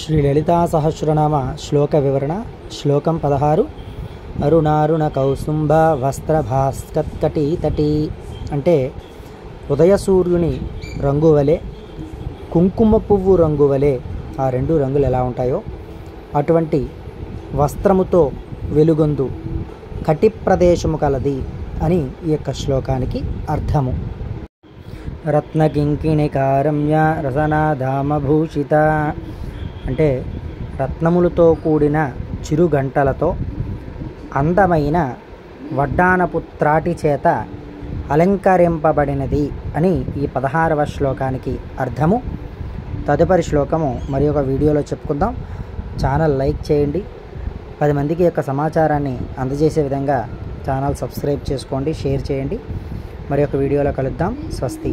శ్రీ లలితా సహస్రనామ శ్లోక వివరణ. శ్లోకం 16. అరుణారుణ కౌసుంభ వస్త్ర భాస్కత్కటి తటి అంటే ఉదయ సూర్యుని రంగు వలె, కుంకుమ పువ్వు రంగు వలె ఆ రెండు రంగులు ఎలా ఉంటాయో అటువంటి వస్త్రముతో వెలుగొందు కటి ప్రదేశము కలది అని ఈ యొక్క శ్లోకానికి అర్థము. రత్నకింకిణికారమ్య రసనాధామభూషిత అంటే రత్నములతో కూడిన చిరుగంటలతో అందమైన వడ్డానపు త్రాటి చేత అలంకరింపబడినది అని ఈ 16వ శ్లోకానికి అర్థము. తదుపరి శ్లోకము మరి ఒక వీడియోలో చెప్పుకుందాం. ఛానల్ లైక్ చేయండి. 10 మందికి యొక్క సమాచారాన్ని అందజేసే విధంగా ఛానల్ సబ్స్క్రైబ్ చేసుకోండి, షేర్ చేయండి. మరి ఒక వీడియోలో కలుద్దాం. స్వస్తి.